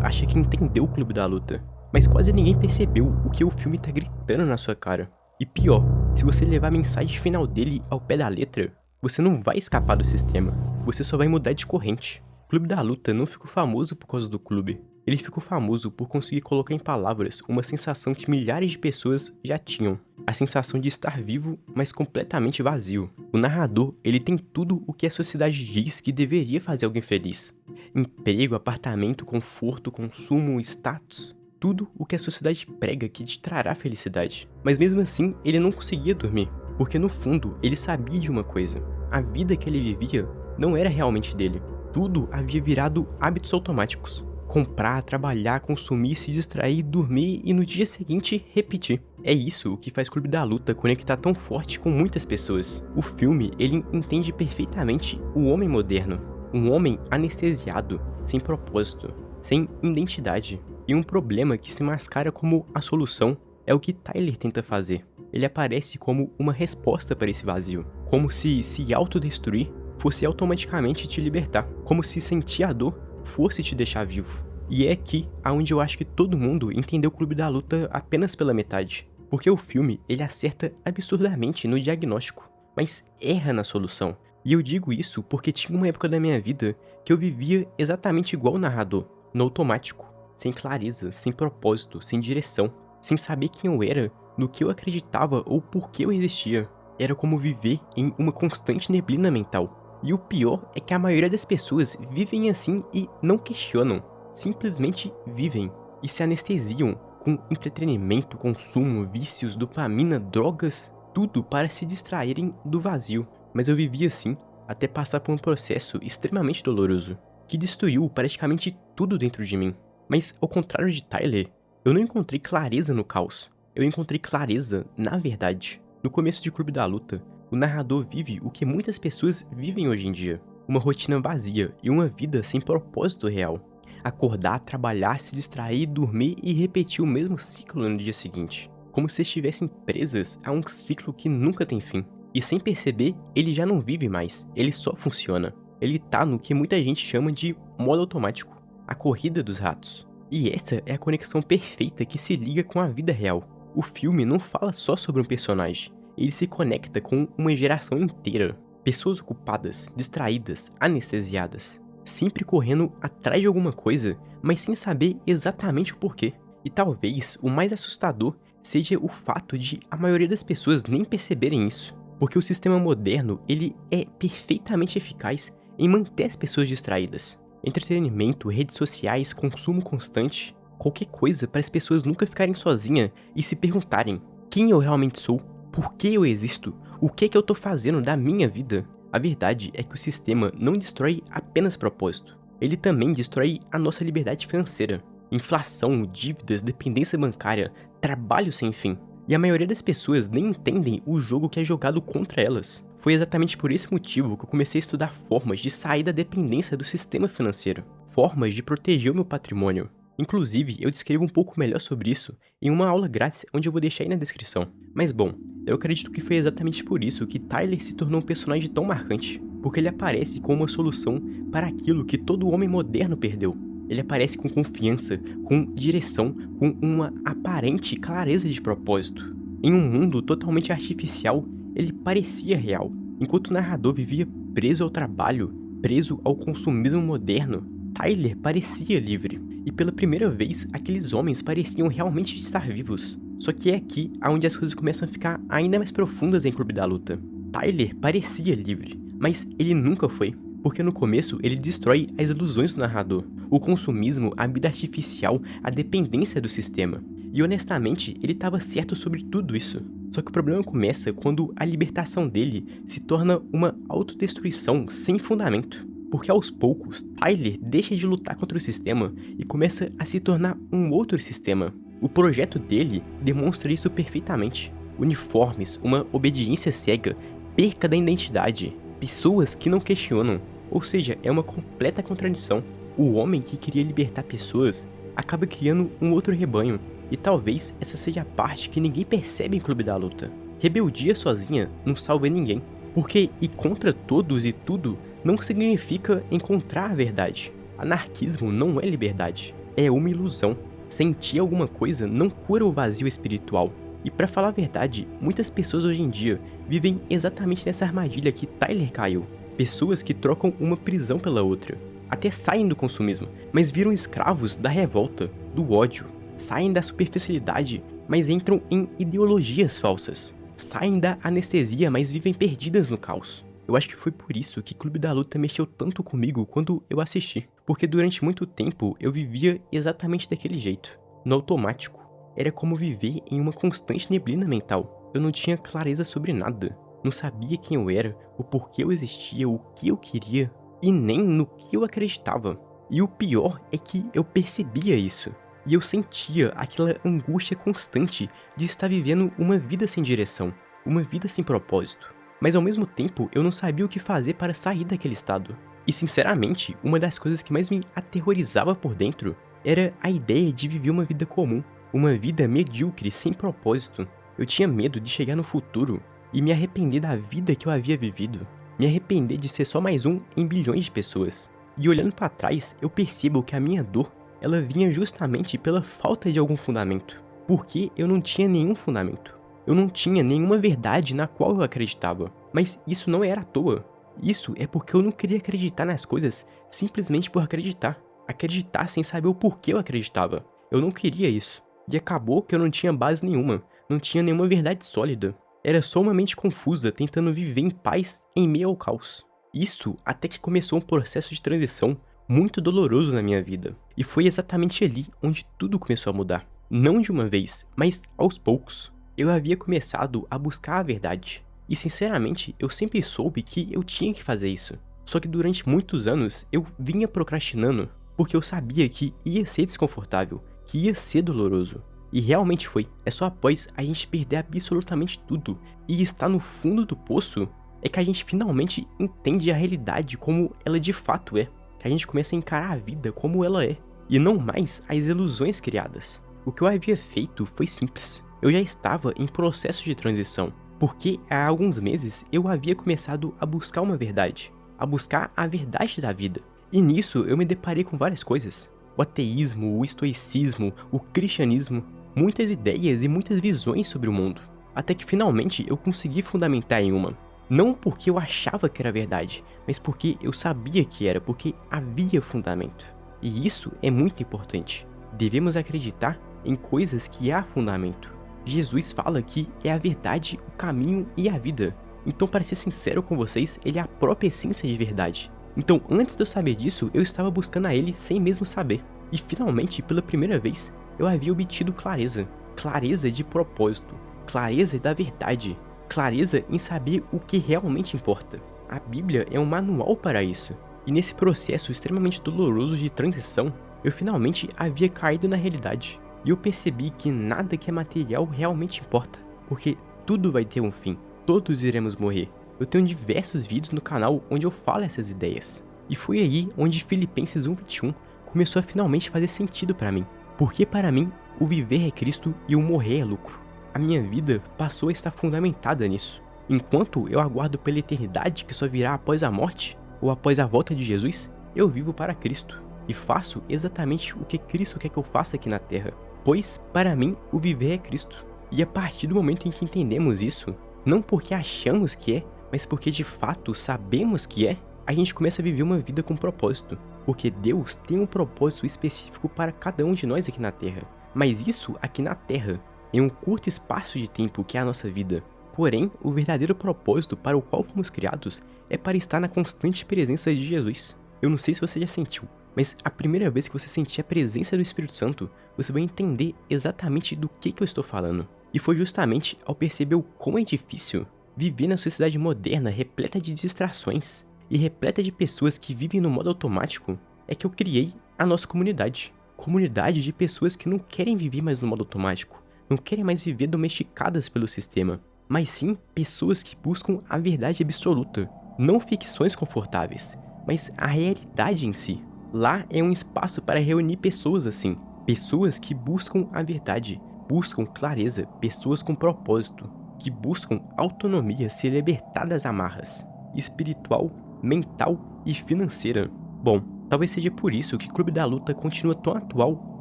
acha que entendeu o Clube da Luta, mas quase ninguém percebeu o que o filme tá gritando na sua cara. E pior, se você levar a mensagem final dele ao pé da letra, você não vai escapar do sistema, você só vai mudar de corrente. O Clube da Luta não ficou famoso por causa do clube, ele ficou famoso por conseguir colocar em palavras uma sensação que milhares de pessoas já tinham. A sensação de estar vivo, mas completamente vazio. O narrador, ele tem tudo o que a sociedade diz que deveria fazer alguém feliz. Emprego, apartamento, conforto, consumo, status. Tudo o que a sociedade prega que te trará felicidade. Mas mesmo assim, ele não conseguia dormir. Porque no fundo, ele sabia de uma coisa. A vida que ele vivia não era realmente dele. Tudo havia virado hábitos automáticos. Comprar, trabalhar, consumir, se distrair, dormir e no dia seguinte repetir. É isso o que faz Clube da Luta conectar tão forte com muitas pessoas. O filme, ele entende perfeitamente o homem moderno. Um homem anestesiado, sem propósito, sem identidade. E um problema que se mascara como a solução é o que Tyler tenta fazer. Ele aparece como uma resposta para esse vazio. Como se autodestruir fosse automaticamente te libertar. Como se sentir a dor fosse te deixar vivo. E é aqui onde eu acho que todo mundo entendeu o Clube da Luta apenas pela metade. Porque o filme, ele acerta absurdamente no diagnóstico, mas erra na solução. E eu digo isso porque tinha uma época da minha vida que eu vivia exatamente igual o narrador, no automático, sem clareza, sem propósito, sem direção, sem saber quem eu era, no que eu acreditava ou por que eu existia. Era como viver em uma constante neblina mental. E o pior é que a maioria das pessoas vivem assim e não questionam, simplesmente vivem e se anestesiam com entretenimento, consumo, vícios, dopamina, drogas, tudo para se distraírem do vazio. Mas eu vivi assim até passar por um processo extremamente doloroso, que destruiu praticamente tudo dentro de mim. Mas ao contrário de Tyler, eu não encontrei clareza no caos, eu encontrei clareza na verdade. No começo de Clube da Luta, o narrador vive o que muitas pessoas vivem hoje em dia, uma rotina vazia e uma vida sem propósito real. Acordar, trabalhar, se distrair, dormir e repetir o mesmo ciclo no dia seguinte, como se estivessem presas a um ciclo que nunca tem fim. E sem perceber, ele já não vive mais, ele só funciona. Ele tá no que muita gente chama de modo automático, a corrida dos ratos. E essa é a conexão perfeita que se liga com a vida real. O filme não fala só sobre um personagem, ele se conecta com uma geração inteira. Pessoas ocupadas, distraídas, anestesiadas, sempre correndo atrás de alguma coisa, mas sem saber exatamente o porquê. E talvez o mais assustador seja o fato de a maioria das pessoas nem perceberem isso. Porque o sistema moderno, ele é perfeitamente eficaz em manter as pessoas distraídas. Entretenimento, redes sociais, consumo constante, qualquer coisa para as pessoas nunca ficarem sozinhas e se perguntarem: quem eu realmente sou? Por que eu existo? O que eu tô fazendo da minha vida? A verdade é que o sistema não destrói apenas propósito. Ele também destrói a nossa liberdade financeira. Inflação, dívidas, dependência bancária, trabalho sem fim. E a maioria das pessoas nem entendem o jogo que é jogado contra elas. Foi exatamente por esse motivo que eu comecei a estudar formas de sair da dependência do sistema financeiro. Formas de proteger o meu patrimônio. Inclusive, eu descrevo um pouco melhor sobre isso em uma aula grátis onde eu vou deixar aí na descrição. Mas bom, eu acredito que foi exatamente por isso que Tyler se tornou um personagem tão marcante. Porque ele aparece como uma solução para aquilo que todo homem moderno perdeu. Ele aparece com confiança, com direção, com uma aparente clareza de propósito. Em um mundo totalmente artificial, ele parecia real. Enquanto o narrador vivia preso ao trabalho, preso ao consumismo moderno, Tyler parecia livre. E pela primeira vez, aqueles homens pareciam realmente estar vivos. Só que é aqui onde as coisas começam a ficar ainda mais profundas em Clube da Luta. Tyler parecia livre, mas ele nunca foi. Porque no começo ele destrói as ilusões do narrador, o consumismo, a vida artificial, a dependência do sistema. E honestamente, ele estava certo sobre tudo isso. Só que o problema começa quando a libertação dele se torna uma autodestruição sem fundamento. Porque aos poucos, Tyler deixa de lutar contra o sistema e começa a se tornar um outro sistema. O projeto dele demonstra isso perfeitamente. Uniformes, uma obediência cega, perca da identidade, pessoas que não questionam. Ou seja, é uma completa contradição. O homem que queria libertar pessoas acaba criando um outro rebanho. E talvez essa seja a parte que ninguém percebe em Clube da Luta. Rebeldia sozinha não salva ninguém. Porque ir contra todos e tudo não significa encontrar a verdade. Anarquismo não é liberdade. é uma ilusão. Sentir alguma coisa não cura o vazio espiritual. E pra falar a verdade, muitas pessoas hoje em dia vivem exatamente nessa armadilha que Tyler caiu. Pessoas que trocam uma prisão pela outra. Até saem do consumismo, mas viram escravos da revolta, do ódio. Saem da superficialidade, mas entram em ideologias falsas. Saem da anestesia, mas vivem perdidas no caos. Eu acho que foi por isso que Clube da Luta mexeu tanto comigo quando eu assisti. Porque durante muito tempo eu vivia exatamente daquele jeito, no automático. Era como viver em uma constante neblina mental. Eu não tinha clareza sobre nada. Não sabia quem eu era, o porquê eu existia, o que eu queria e nem no que eu acreditava. E o pior é que eu percebia isso. E eu sentia aquela angústia constante de estar vivendo uma vida sem direção, uma vida sem propósito. Mas ao mesmo tempo eu não sabia o que fazer para sair daquele estado. E sinceramente, uma das coisas que mais me aterrorizava por dentro era a ideia de viver uma vida comum, uma vida medíocre, sem propósito. Eu tinha medo de chegar no futuro e me arrepender da vida que eu havia vivido, me arrepender de ser só mais um em bilhões de pessoas. E olhando para trás, eu percebo que a minha dor, ela vinha justamente pela falta de algum fundamento, porque eu não tinha nenhum fundamento. Eu não tinha nenhuma verdade na qual eu acreditava, mas isso não era à toa. Isso é porque eu não queria acreditar nas coisas simplesmente por acreditar. Acreditar sem saber o porquê eu acreditava. Eu não queria isso. E acabou que eu não tinha base nenhuma, não tinha nenhuma verdade sólida. Era só uma mente confusa tentando viver em paz em meio ao caos. Isso até que começou um processo de transição muito doloroso na minha vida. E foi exatamente ali onde tudo começou a mudar. Não de uma vez, mas aos poucos. Eu havia começado a buscar a verdade. E sinceramente, eu sempre soube que eu tinha que fazer isso. Só que durante muitos anos eu vinha procrastinando porque eu sabia que ia ser desconfortável, que ia ser doloroso. E realmente foi. É só após a gente perder absolutamente tudo e estar no fundo do poço é que a gente finalmente entende a realidade como ela de fato é. Que a gente começa a encarar a vida como ela é e não mais as ilusões criadas. O que eu havia feito foi simples. Eu já estava em processo de transição, porque há alguns meses eu havia começado a buscar uma verdade, a buscar a verdade da vida. E nisso eu me deparei com várias coisas. O ateísmo, o estoicismo, o cristianismo, muitas ideias e muitas visões sobre o mundo. Até que finalmente eu consegui fundamentar em uma. Não porque eu achava que era verdade, mas porque eu sabia que era, porque havia fundamento. E isso é muito importante. Devemos acreditar em coisas que há fundamento. Jesus fala que é a verdade, o caminho e a vida. Então, para ser sincero com vocês, ele é a própria essência de verdade. Então, antes de eu saber disso, eu estava buscando a ele sem mesmo saber. E finalmente, pela primeira vez, eu havia obtido clareza. Clareza de propósito. Clareza da verdade. Clareza em saber o que realmente importa. A Bíblia é um manual para isso. E nesse processo extremamente doloroso de transição, eu finalmente havia caído na realidade. E eu percebi que nada que é material realmente importa, porque tudo vai ter um fim, todos iremos morrer. Eu tenho diversos vídeos no canal onde eu falo essas ideias. E foi aí onde Filipenses 1:21 começou a finalmente fazer sentido para mim. Porque para mim, o viver é Cristo e o morrer é lucro. A minha vida passou a estar fundamentada nisso. Enquanto eu aguardo pela eternidade que só virá após a morte, ou após a volta de Jesus, eu vivo para Cristo. E faço exatamente o que Cristo quer que eu faça aqui na Terra. Pois, para mim, o viver é Cristo. E a partir do momento em que entendemos isso, não porque achamos que é, mas porque de fato sabemos que é, a gente começa a viver uma vida com propósito. Porque Deus tem um propósito específico para cada um de nós aqui na Terra. Mas isso aqui na Terra, em um curto espaço de tempo que é a nossa vida. Porém, o verdadeiro propósito para o qual fomos criados é para estar na constante presença de Jesus. Eu não sei se você já sentiu, mas a primeira vez que você sentir a presença do Espírito Santo, você vai entender exatamente do que eu estou falando. E foi justamente ao perceber o quão é difícil viver na sociedade moderna repleta de distrações e repleta de pessoas que vivem no modo automático, é que eu criei a nossa comunidade. Comunidade de pessoas que não querem viver mais no modo automático, não querem mais viver domesticadas pelo sistema, mas sim pessoas que buscam a verdade absoluta, não ficções confortáveis, mas a realidade em si. Lá é um espaço para reunir pessoas assim, pessoas que buscam a verdade, buscam clareza, pessoas com propósito, que buscam autonomia, se libertar das amarras espiritual, mental e financeira. Bom, Talvez seja por isso que Clube da Luta continua tão atual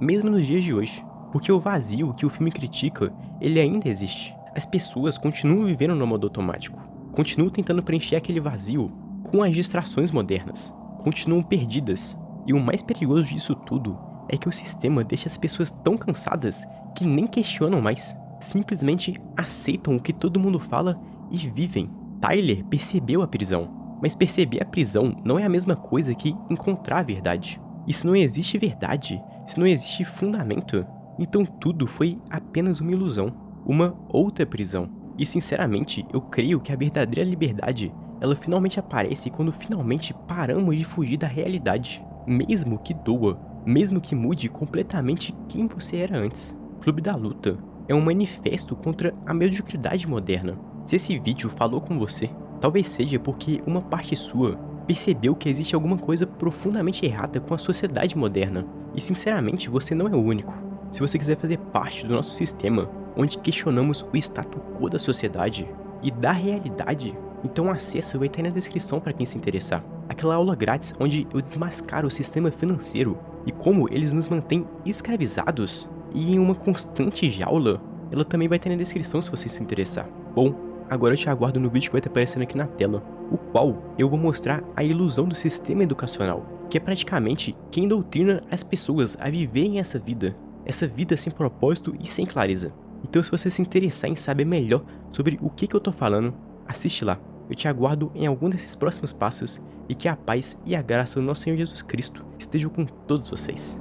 mesmo nos dias de hoje. Porque o vazio que o filme critica, ele ainda existe. As pessoas continuam vivendo no modo automático. Continuam tentando preencher aquele vazio com as distrações modernas. Continuam perdidas. E o mais perigoso disso tudo é que o sistema deixa as pessoas tão cansadas que nem questionam mais. Simplesmente aceitam o que todo mundo fala e vivem. Tyler percebeu a prisão, mas perceber a prisão não é a mesma coisa que encontrar a verdade. E se não existe verdade, se não existe fundamento, então tudo foi apenas uma ilusão, uma outra prisão. E sinceramente, eu creio que a verdadeira liberdade, ela finalmente aparece quando finalmente paramos de fugir da realidade. Mesmo que doa, mesmo que mude completamente quem você era antes. Clube da Luta é um manifesto contra a mediocridade moderna. Se esse vídeo falou com você, talvez seja porque uma parte sua percebeu que existe alguma coisa profundamente errada com a sociedade moderna. E sinceramente, você não é o único. Se você quiser fazer parte do nosso sistema, onde questionamos o status quo da sociedade e da realidade, então o acesso vai estar aí na descrição para quem se interessar. Aquela aula grátis onde eu desmascaro o sistema financeiro e como eles nos mantêm escravizados e em uma constante jaula, ela também vai estar na descrição se você se interessar. Bom, agora eu te aguardo no vídeo que vai estar aparecendo aqui na tela, o qual eu vou mostrar a ilusão do sistema educacional, que é praticamente quem doutrina as pessoas a viverem essa vida sem propósito e sem clareza. Então se você se interessar em saber melhor sobre o que eu tô falando, assiste lá. Eu te aguardo em algum desses próximos passos e que a paz e a graça do nosso Senhor Jesus Cristo estejam com todos vocês.